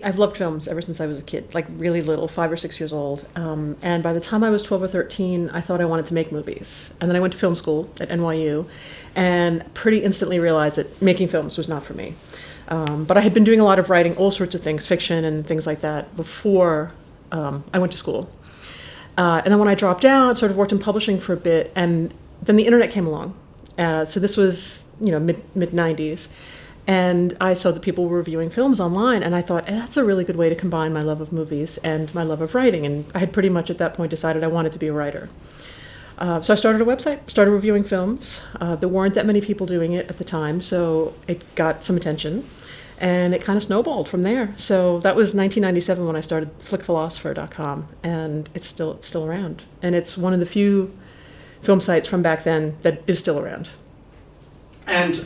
I've loved films ever since I was a kid, like really little, 5 or 6 years old. And by the time I was 12 or 13, I thought I wanted to make movies. And then I went to film school at NYU and pretty instantly realized that making films was not for me. But I had been doing a lot of writing, all sorts of things, fiction and things like that, before I went to school. And then when I dropped out, sort of worked in publishing for a bit, and then the internet came along. So this was, mid 90s. And I saw that people were reviewing films online, and I thought, that's a really good way to combine my love of movies and my love of writing. And I had pretty much at that point decided I wanted to be a writer. So I started a website, started reviewing films. There weren't that many people doing it at the time, so it got some attention. And it kind of snowballed from there. So that was 1997 when I started flickphilosopher.com, and it's still around. And it's one of the few film sites from back then that is still around. And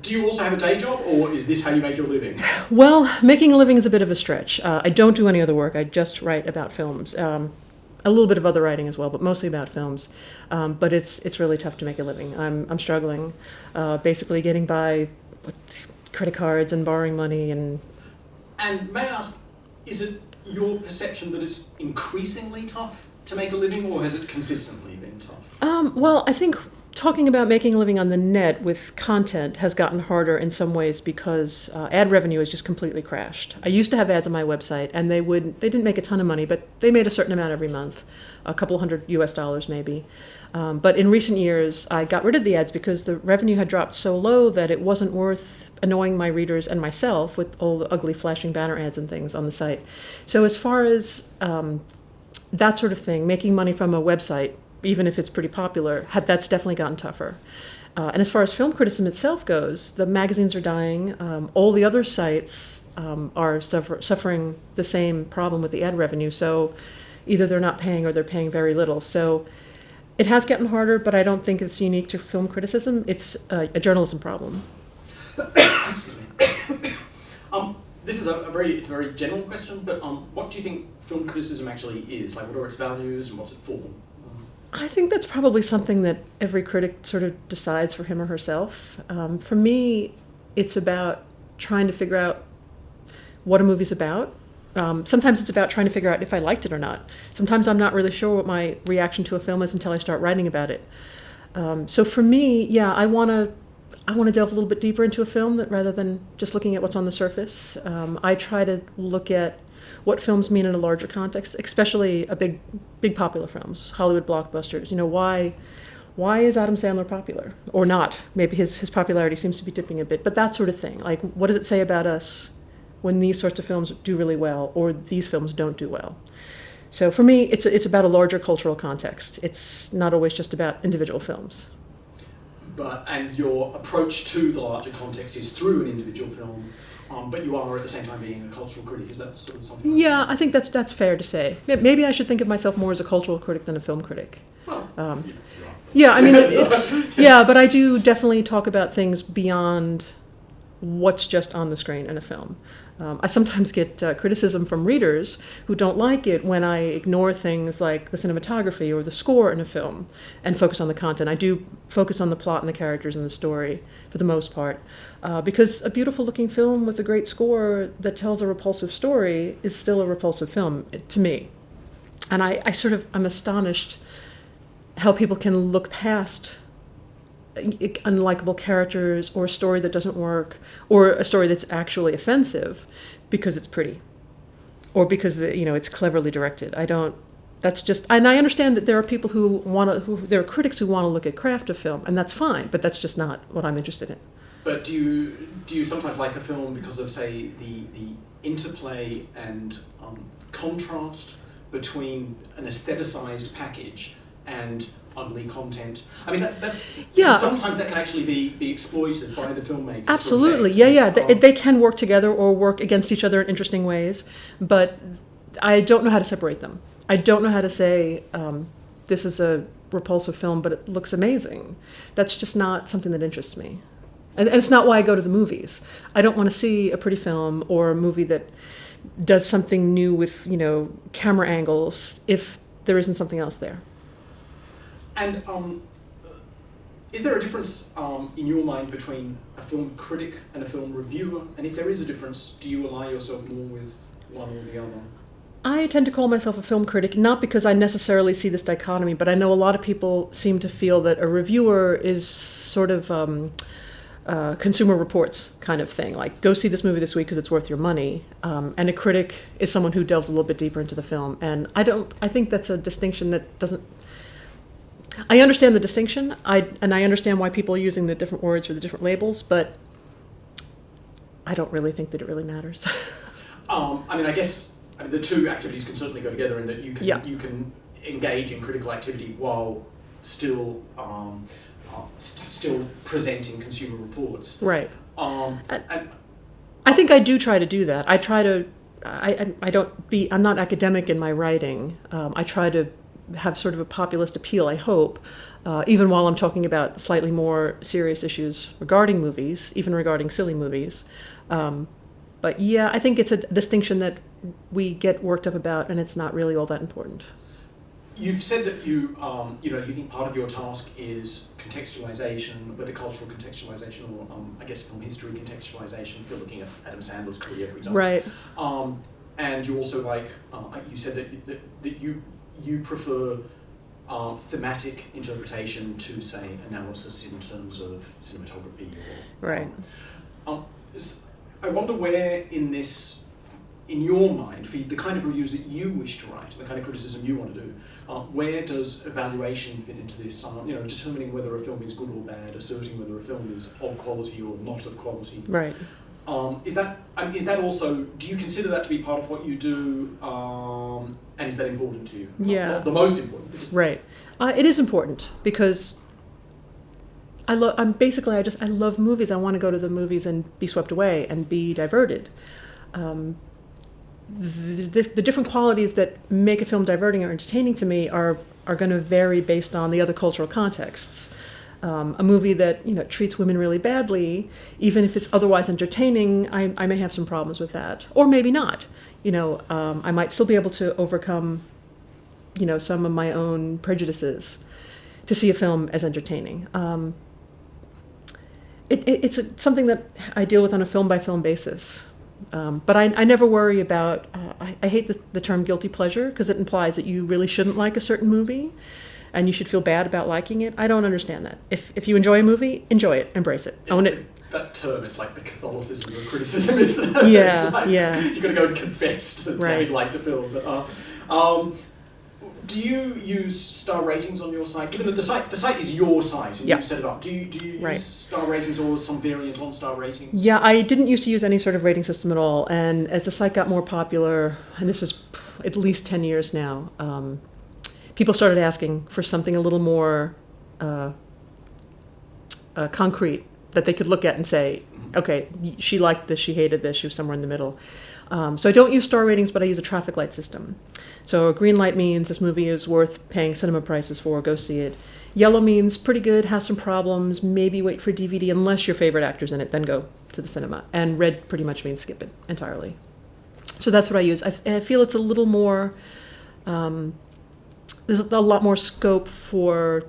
do you also have a day job, or is this how you make your living? Well, making a living is a bit of a stretch. I don't do any other work. I just write about films. A little bit of other writing as well, but mostly about films. But it's really tough to make a living. I'm struggling, basically getting by with credit cards and borrowing money. And may I ask, is it your perception that it's increasingly tough to make a living, or has it consistently been tough? Well, I think talking about making a living on the net with content has gotten harder in some ways because ad revenue has just completely crashed. I used to have ads on my website, and they didn't make a ton of money, but they made a certain amount every month, a couple $100 US maybe. But in recent years, I got rid of the ads because the revenue had dropped so low that it wasn't worth annoying my readers and myself with all the ugly flashing banner ads and things on the site. So as far as that sort of thing, making money from a website, even if it's pretty popular, that's definitely gotten tougher. And as far as film criticism itself goes, the magazines are dying. All the other sites are suffering the same problem with the ad revenue. So either they're not paying or they're paying very little. So it has gotten harder, but I don't think it's unique to film criticism. It's a journalism problem. Excuse me. This is a very general question, but what do you think film criticism actually is? Like, what are its values and what's it for? I think that's probably something that every critic sort of decides for him or herself. For me, it's about trying to figure out what a movie's about. Sometimes it's about trying to figure out if I liked it or not. Sometimes I'm not really sure what my reaction to a film is until I start writing about it. So for me, yeah, I want to delve a little bit deeper into a film rather than just looking at what's on the surface. I try to look at what films mean in a larger context, especially big popular films, Hollywood blockbusters. Why is Adam Sandler popular or not? Maybe his popularity seems to be dipping a bit, but that sort of thing. Like, what does it say about us when these sorts of films do really well or these films don't do well? So for me, it's about a larger cultural context. It's not always just about individual films. And your approach to the larger context is through an individual film, but you are at the same time being a cultural critic. Is that sort of something? Yeah, I think that's fair to say. Maybe I should think of myself more as a cultural critic than a film critic. Well, yeah, I mean, yeah, but I do definitely talk about things beyond what's just on the screen in a film. I sometimes get criticism from readers who don't like it when I ignore things like the cinematography or the score in a film and focus on the content. I do focus on the plot and the characters and the story for the most part, because a beautiful looking film with a great score that tells a repulsive story is still a repulsive film to me. And I'm astonished how people can look past unlikable characters or a story that doesn't work or a story that's actually offensive because it's pretty or because it's cleverly directed. And I understand that there are people there are critics who want to look at craft of film, and that's fine, but that's just not what I'm interested in. But do you sometimes like a film because of, say, the interplay and contrast between an aestheticized package and ugly content? I mean, sometimes that can actually be exploited by the filmmakers. Absolutely, yeah. They can work together or work against each other in interesting ways, but I don't know how to separate them. I don't know how to say this is a repulsive film, but it looks amazing. That's just not something that interests me. And it's not why I go to the movies. I don't want to see a pretty film or a movie that does something new with, camera angles if there isn't something else there. And is there a difference in your mind between a film critic and a film reviewer? And if there is a difference, do you ally yourself more with one or the other? I tend to call myself a film critic, not because I necessarily see this dichotomy, but I know a lot of people seem to feel that a reviewer is sort of Consumer Reports kind of thing, like go see this movie this week because it's worth your money. And a critic is someone who delves a little bit deeper into the film. And I think that's a distinction that doesn't. I understand the distinction, and I understand why people are using the different words or the different labels, but I don't really think that it really matters. I guess the two activities can certainly go together in that you can engage in critical activity while still presenting Consumer Reports. Right. And I think I do try to do that. I try to. I'm not academic in my writing. I try to have sort of a populist appeal, I hope, even while I'm talking about slightly more serious issues regarding movies, even regarding silly movies. But yeah, I think it's a distinction that we get worked up about, and it's not really all that important. You've said that you think part of your task is contextualization, whether cultural contextualization or I guess film history contextualization. If you're looking at Adam Sandler's career, for example. Right. And you also you said that you prefer thematic interpretation to, say, analysis in terms of cinematography. Right. I wonder where in your mind, for the kind of reviews that you wish to write, the kind of criticism you want to do, where does evaluation fit into this? Determining whether a film is good or bad, asserting whether a film is of quality or not of quality. Right. Is that also? Do you consider that to be part of what you do? And is that important to you? Yeah. Not the most important. But just right. It is important because I love movies. I want to go to the movies and be swept away and be diverted. The different qualities that make a film diverting or entertaining to me are going to vary based on the other cultural contexts. A movie that treats women really badly, even if it's otherwise entertaining, I may have some problems with that, or maybe not. I might still be able to overcome, some of my own prejudices to see a film as entertaining. It's something that I deal with on a film-by-film basis. But I never worry about, I hate the term guilty pleasure because it implies that you really shouldn't like a certain movie and you should feel bad about liking it. I don't understand that. If you enjoy a movie, enjoy it, embrace it, own it. That term is like the Catholicism of criticism, isn't it? Yeah, yeah. You've got to go and confess to having liked a film. But, do you use star ratings on your site? Given that the site is your site and you've set it up, do you use star ratings or some variant on star ratings? Yeah, I didn't used to use any sort of rating system at all. And as the site got more popular, and this is at least 10 years now, people started asking for something a little more concrete that they could look at and say, okay, she liked this, she hated this, she was somewhere in the middle. So I don't use star ratings, but I use a traffic light system. So a green light means this movie is worth paying cinema prices for, go see it. Yellow means pretty good, has some problems, maybe wait for DVD unless your favorite actor's in it, then go to the cinema. And red pretty much means skip it entirely. So that's what I use. I feel it's a little more, there's a lot more scope for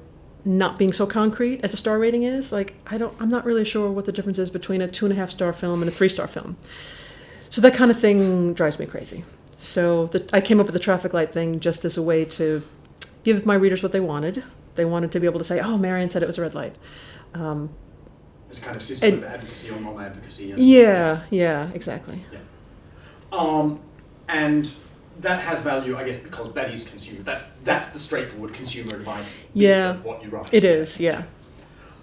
not being so concrete as a star rating is. Like, I'm not really sure what the difference is between a 2.5-star film and a 3-star film. So that kind of thing drives me crazy. So I came up with the traffic light thing just as a way to give my readers what they wanted. They wanted to be able to say, oh, MaryAnn said it was a red light. It's a kind of system of advocacy or non-advocacy. Yeah, exactly. Yeah. And that has value, I guess, because that is consumer. That's the straightforward consumer advice of what you write. It is, yeah.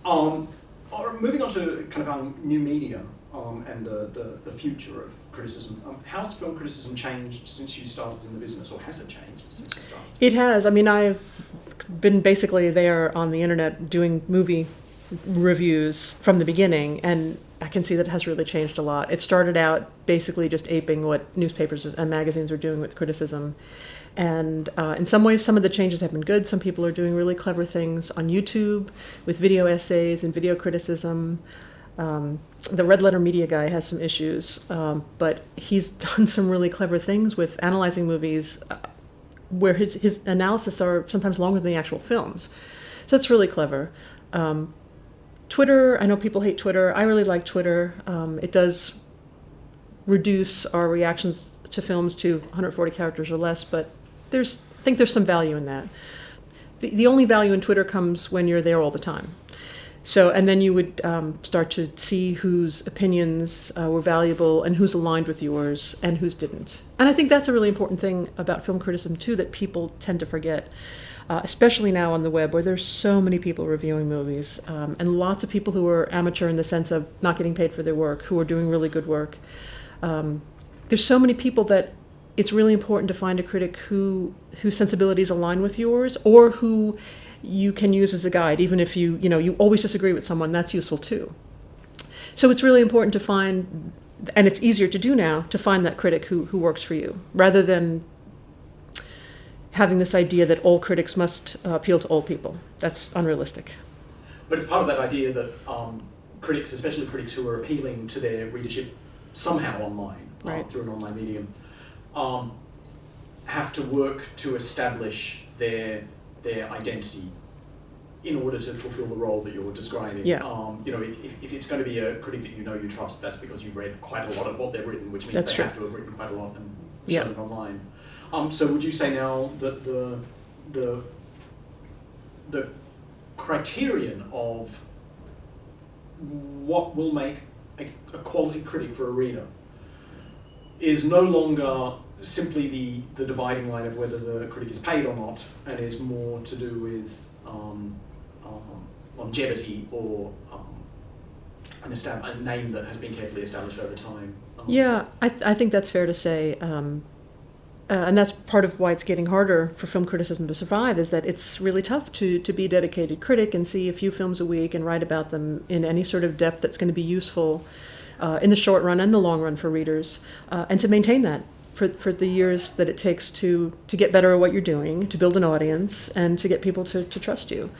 Moving on to kind of new media and the future of criticism. How's film criticism changed since you started in the business, or has it changed since you started? It has. I mean, I've been basically there on the internet doing movie reviews from the beginning, and I can see that it has really changed a lot. It started out basically just aping what newspapers and magazines are doing with criticism. And in some ways, some of the changes have been good. Some people are doing really clever things on YouTube with video essays and video criticism. The Red Letter Media guy has some issues, but he's done some really clever things with analyzing movies where his analysis are sometimes longer than the actual films. So that's really clever. Twitter, I know people hate Twitter. I really like Twitter. It does reduce our reactions to films to 140 characters or less, but I think there's some value in that. The only value in Twitter comes when you're there all the time. So, and then you would start to see whose opinions were valuable and who's aligned with yours and whose didn't. And I think that's a really important thing about film criticism too, that people tend to forget, especially now on the web where there's so many people reviewing movies and lots of people who are amateur in the sense of not getting paid for their work, who are doing really good work. There's so many people that it's really important to find a critic whose sensibilities align with yours, or who you can use as a guide, even if you always disagree with someone. That's useful too. So it's really important to find, and it's easier to do now, to find that critic who works for you, rather than having this idea that all critics must appeal to all people. That's unrealistic. But it's part of that idea that critics, especially critics who are appealing to their readership somehow online, right, through an online medium, have to work to establish their identity in order to fulfill the role that you're describing. Yeah. If it's going to be a critic that you trust, that's because you've read quite a lot of what they've written, which means that's they true. have to have written quite a lot and shown it online. So would you say now that the criterion of what will make a quality critic for a reader is no longer simply the dividing line of whether the critic is paid or not, and is more to do with longevity or a name that has been carefully established over time? I think that's fair to say. And that's part of why it's getting harder for film criticism to survive, is that it's really tough to be a dedicated critic and see a few films a week and write about them in any sort of depth that's going to be useful in the short run and the long run for readers, and to maintain that for the years that it takes to get better at what you're doing, to build an audience, and to get people to trust you.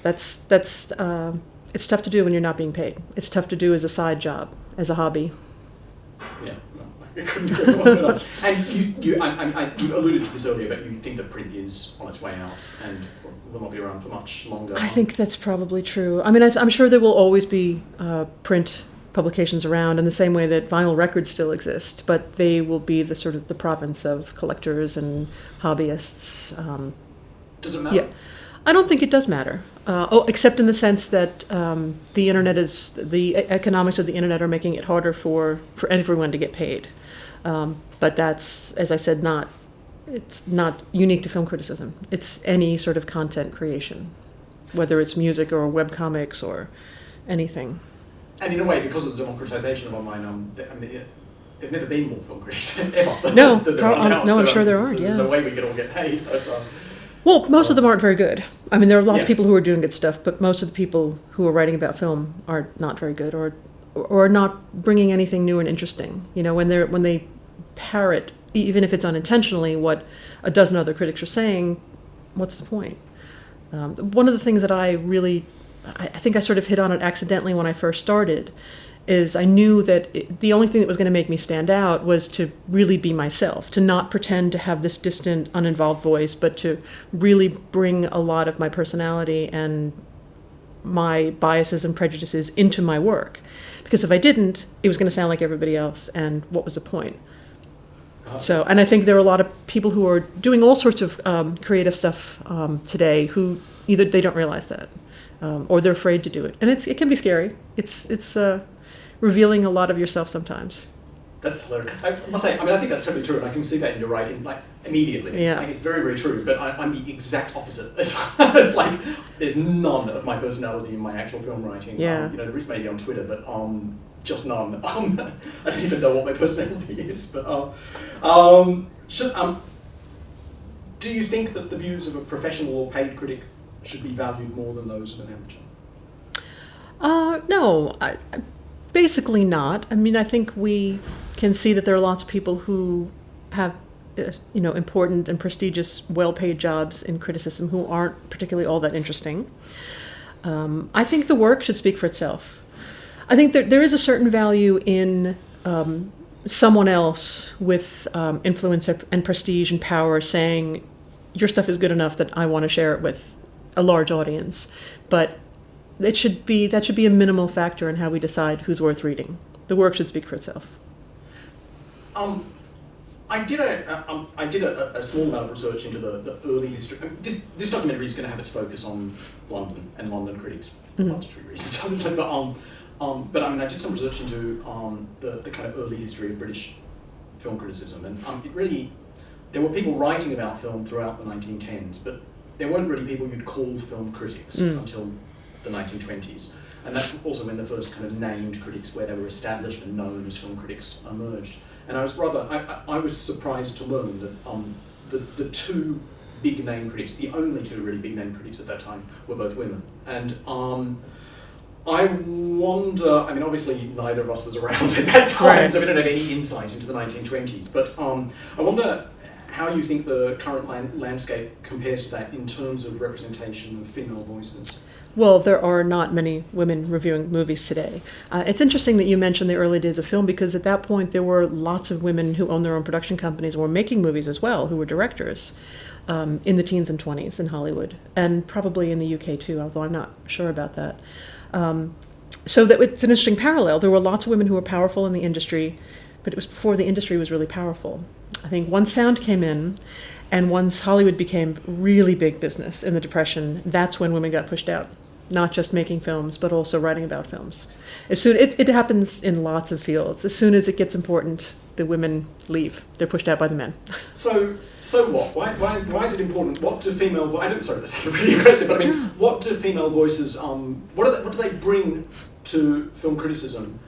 It's tough to do when you're not being paid. It's tough to do as a side job, as a hobby. Yeah. I couldn't agree more. And you alluded to this earlier, but you think that print is on its way out and will not be around for much longer. I think that's probably true. I mean, I'm sure there will always be print publications around in the same way that vinyl records still exist, but they will be the sort of the province of collectors and hobbyists. Does it matter? Yeah. I don't think it does matter, except in the sense that the economics of the internet are making it harder for everyone to get paid. But that's, as I said, it's not unique to film criticism. It's any sort of content creation, whether it's music or webcomics or anything. And in a way, because of the democratization of online, there've never been more film critics ever. No, now, I'm sure there aren't. There's no way we could all get paid. Well, most of them aren't very good. I mean, there are lots of people who are doing good stuff, but most of the people who are writing about film are not very good, or not bringing anything new and interesting. When they parrot, even if it's unintentionally, what a dozen other critics are saying, what's the point? One of the things that I think I sort of hit on it accidentally when I first started, is I knew that the only thing that was going to make me stand out was to really be myself, to not pretend to have this distant, uninvolved voice, but to really bring a lot of my personality and my biases and prejudices into my work. Because if I didn't, it was going to sound like everybody else, and what was the point? And I think there are a lot of people who are doing all sorts of creative stuff today who either they don't realize that, or they're afraid to do it. And it can be scary. It's revealing a lot of yourself sometimes. That's hilarious. I must say, I think that's totally true, and I can see that in your writing, immediately. It's very, very true, but I'm the exact opposite. It's like, there's none of my personality in my actual film writing. Yeah. There is maybe on Twitter, but just none. I don't even know what my personality is, but do you think that the views of a professional or paid critic should be valued more than those of an amateur? No, basically not. I mean, I think we can see that there are lots of people who have, important and prestigious, well-paid jobs in criticism who aren't particularly all that interesting. I think the work should speak for itself. I think that there is a certain value in someone else with influence and prestige and power saying, your stuff is good enough that I want to share it with a large audience. But that should be a minimal factor in how we decide who's worth reading. The work should speak for itself. I did a small amount of research into the early history. This documentary is going to have its focus on London and London critics, for budgetary reasons, obviously. But I mean, I did some research into the kind of early history of British film criticism, and there were people writing about film throughout the 1910s, but there weren't really people you'd call film critics until the 1920s. And that's also when the first kind of named critics, where they were established and known as film critics, emerged. And I was surprised to learn that the two big name critics, the only two really big name critics at that time, were both women. And I wonder, I mean, obviously neither of us was around at that time, right, so we don't have any insight into the 1920s, but I wonder how you think the current landscape compares to that in terms of representation of female voices. Well, there are not many women reviewing movies today. It's interesting that you mentioned the early days of film, because at that point there were lots of women who owned their own production companies and were making movies as well, who were directors in the teens and 20s in Hollywood, and probably in the UK too, although I'm not sure about that. So that it's an interesting parallel. There were lots of women who were powerful in the industry, but it was before the industry was really powerful. I think once sound came in, and once Hollywood became really big business in the Depression, that's when women got pushed out. Not just making films, but also writing about films. It happens in lots of fields. As soon as it gets important, the women leave. They're pushed out by the men. So what? Why is it important? What do female? Sorry, that sounded really aggressive. But I mean, what do female voices? What do they bring to film criticism?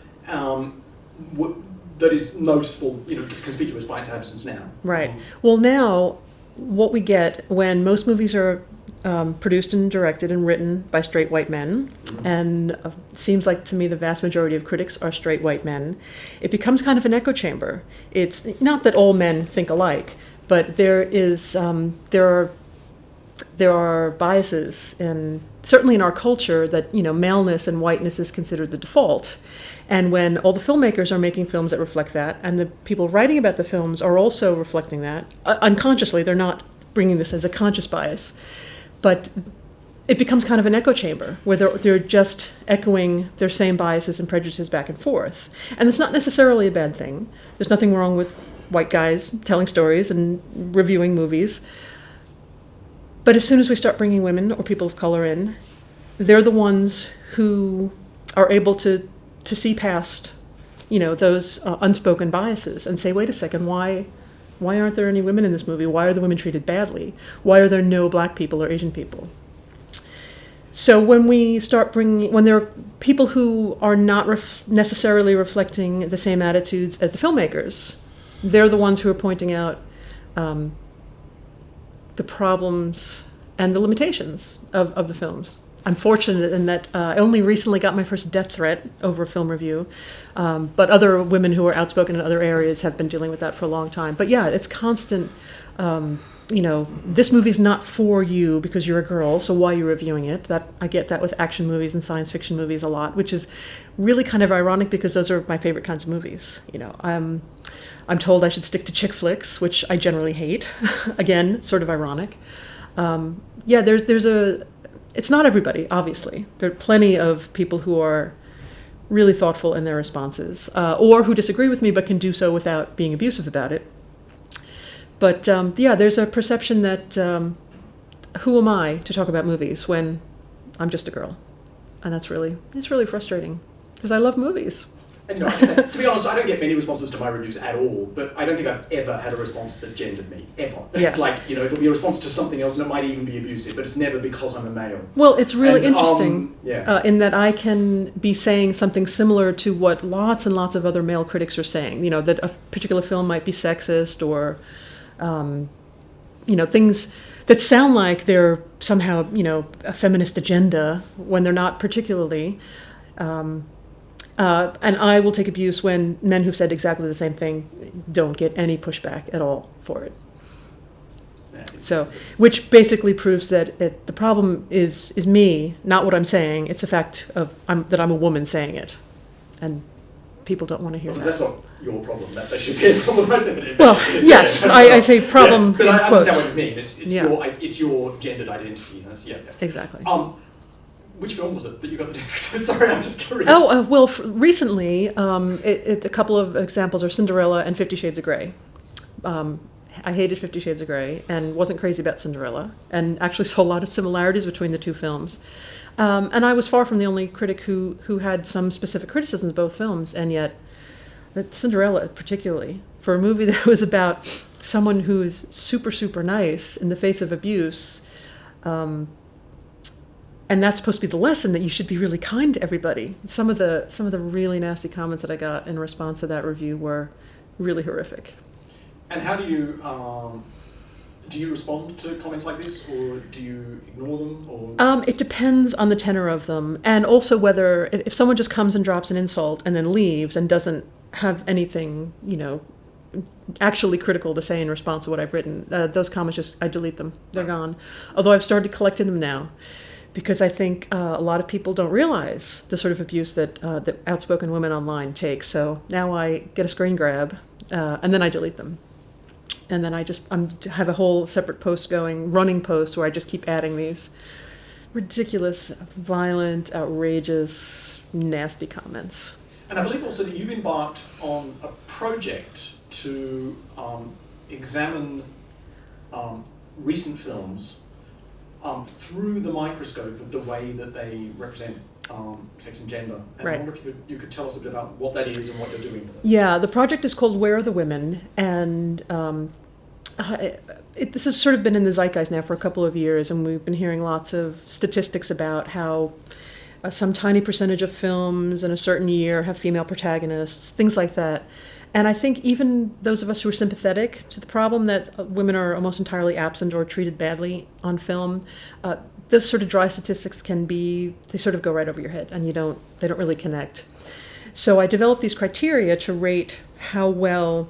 That is noticeable, just conspicuous by its absence now. Right. Well, now what we get when most movies are produced and directed and written by straight white men, and it seems like to me the vast majority of critics are straight white men, it becomes kind of an echo chamber. It's not that all men think alike, but there are biases, certainly in our culture, that maleness and whiteness is considered the default. And when all the filmmakers are making films that reflect that, and the people writing about the films are also reflecting that, unconsciously, they're not bringing this as a conscious bias, but it becomes kind of an echo chamber where they're just echoing their same biases and prejudices back and forth. And it's not necessarily a bad thing. There's nothing wrong with white guys telling stories and reviewing movies. But as soon as we start bringing women or people of color in, they're the ones who are able to see past, those unspoken biases and say, wait a second, why aren't there any women in this movie? Why are the women treated badly? Why are there no black people or Asian people? So when there are people who are not necessarily reflecting the same attitudes as the filmmakers, they're the ones who are pointing out the problems and the limitations of the films. I'm fortunate in that I only recently got my first death threat over a film review, but other women who are outspoken in other areas have been dealing with that for a long time. But yeah, it's constant, this movie's not for you because you're a girl, so why are you reviewing it? I get that with action movies and science fiction movies a lot, which is really kind of ironic because those are my favorite kinds of movies. I'm told I should stick to chick flicks, which I generally hate. Again, sort of ironic. It's not everybody, obviously. There are plenty of people who are really thoughtful in their responses, or who disagree with me but can do so without being abusive about it. But there's a perception that who am I to talk about movies when I'm just a girl? And it's really frustrating because I love movies. And to be honest, I don't get many responses to my reviews at all, but I don't think I've ever had a response that gendered me, ever. It's like, it'll be a response to something else, and it might even be abusive, but it's never because I'm a male. Well, it's really interesting in that I can be saying something similar to what lots and lots of other male critics are saying, that a particular film might be sexist or, things that sound like they're somehow, a feminist agenda when they're not particularly. And I will take abuse when men who've said exactly the same thing don't get any pushback at all for it. So, which basically proves that the problem is me, not what I'm saying. It's the fact that I'm a woman saying it, and people don't want to hear that. That's not your problem. That's actually their problem. Well, yes, I say problem but in I quotes. understand what you mean. It's your gendered identity. Exactly. which film was it that you got the death threat? Sorry, I'm just curious. Well, recently, a couple of examples are Cinderella and 50 Shades of Grey. I hated 50 Shades of Grey and wasn't crazy about Cinderella, and actually saw a lot of similarities between the two films. And I was far from the only critic who had some specific criticisms of both films, and yet that Cinderella particularly, for a movie that was about someone who is super, super nice in the face of abuse, and that's supposed to be the lesson, that you should be really kind to everybody. Some of the really nasty comments that I got in response to that review were really horrific. And how do you respond to comments like this, or do you ignore them? Or it depends on the tenor of them, and also whether if someone just comes and drops an insult and then leaves and doesn't have anything, actually critical to say in response to what I've written, those comments I delete them. They're gone. Although I've started collecting them now, because I think a lot of people don't realize the sort of abuse that outspoken women online take. So now I get a screen grab, and then I delete them. And then I have a whole separate post going, running post, where I just keep adding these ridiculous, violent, outrageous, nasty comments. And I believe also that you've embarked on a project to examine recent films through the microscope of the way that they represent sex and gender. And Right. I wonder if you could tell us a bit about what that is and what you're doing with it. Yeah, the project is called Where Are the Women? And this has sort of been in the zeitgeist now for a couple of years, and we've been hearing lots of statistics about how some tiny percentage of films in a certain year have female protagonists, things like that. And I think even those of us who are sympathetic to the problem that women are almost entirely absent or treated badly on film, those sort of dry statistics they sort of go right over your head, and they don't really connect. So I developed these criteria to rate how well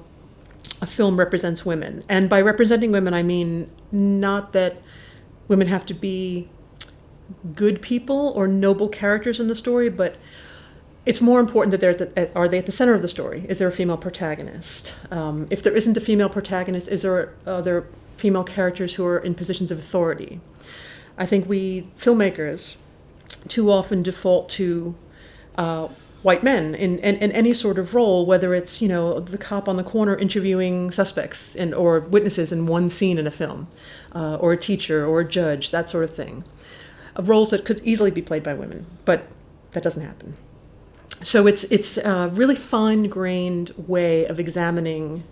a film represents women. And by representing women, I mean not that women have to be good people or noble characters in the story, but it's more important that are they at the center of the story? Is there a female protagonist? If there isn't a female protagonist, are there female characters who are in positions of authority? I think we filmmakers too often default to white men in any sort of role, whether it's the cop on the corner interviewing suspects or witnesses in one scene in a film, or a teacher or a judge, that sort of thing. Of roles that could easily be played by women, but that doesn't happen. So it's a really fine-grained way of examining,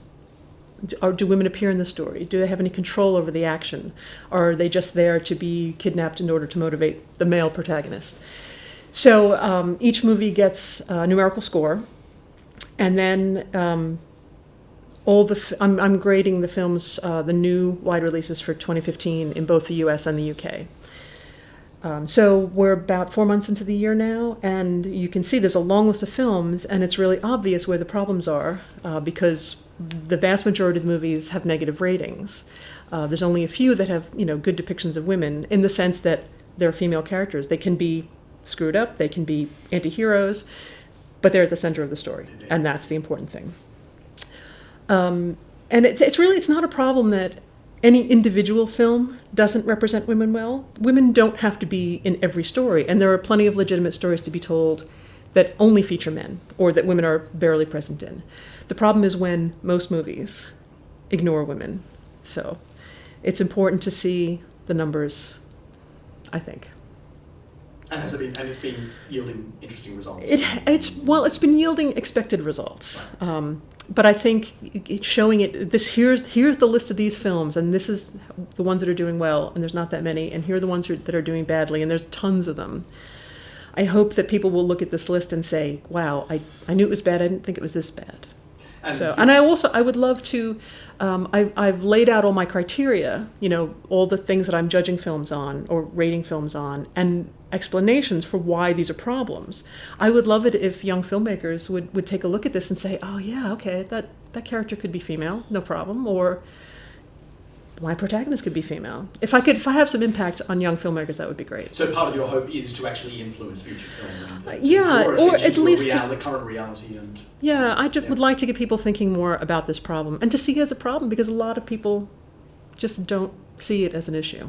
do women appear in the story? Do they have any control over the action? Or are they just there to be kidnapped in order to motivate the male protagonist? So each movie gets a numerical score, and then I'm grading the films, the new wide releases for 2015 in both the US and the UK. So we're about 4 months into the year now, and you can see there's a long list of films, and it's really obvious where the problems are, because the vast majority of the movies have negative ratings. There's only a few that have good depictions of women, in the sense that they're female characters. They can be screwed up, they can be anti-heroes, but they're at the center of the story, and that's the important thing. And it's not a problem that any individual film doesn't represent women well. Women don't have to be in every story, and there are plenty of legitimate stories to be told that only feature men, or that women are barely present in. The problem is when most movies ignore women. So it's important to see the numbers, I think. And it's been yielding interesting results. It's been yielding expected results. But I think it's showing here's the list of these films, and this is the ones that are doing well, and there's not that many, and here are the ones that are doing badly, and there's tons of them. I hope that people will look at this list and say, wow, I knew it was bad, I didn't think it was this bad. And I would love to, I've laid out all my criteria, all the things that I'm judging films on or rating films on, and explanations for why these are problems. I would love it if young filmmakers would take a look at this and say, oh yeah, okay, that character could be female, no problem, or my protagonist could be female. If I have some impact on young filmmakers, that would be great. So part of your hope is to actually influence future film, or at least the current reality, and would like to get people thinking more about this problem, and to see it as a problem, because a lot of people just don't see it as an issue.